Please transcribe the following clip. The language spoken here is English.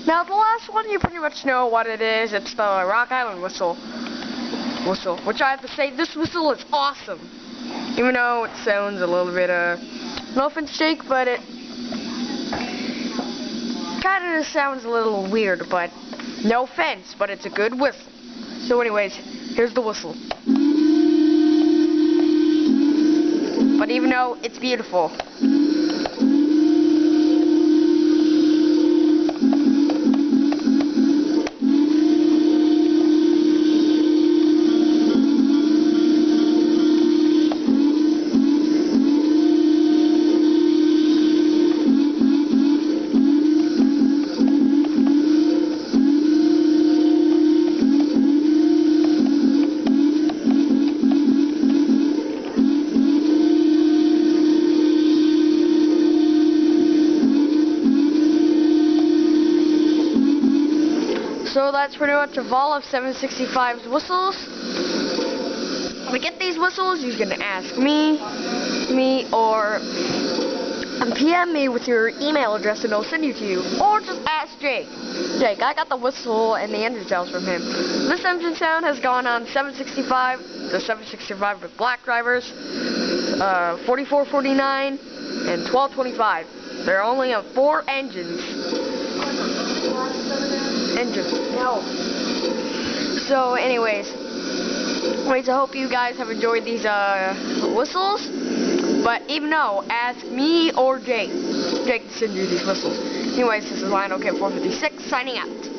Now the last one, you pretty much know what it is. It's the Rock Island whistle, which I have to say, this whistle is awesome. Even though it sounds a little bit, no offense, Jake, but it kind of sounds a little weird, but no offense, but it's a good whistle. So anyways, here's the whistle. But even though it's beautiful. So that's pretty much of all of 765's whistles. To get these whistles, you can ask me, or PM me with your email address and I'll send it to you. Or just ask Jake. Jake, I got the whistle and the engine sounds from him. This engine sound has gone on 765, the 765 with black drivers, 4449, and 1225. They're only on 4 engines. No. So anyways, I hope you guys have enjoyed these whistles. But even though, ask me or Jake to send you these whistles. Anyways, this is Lionel Kid 456 signing out.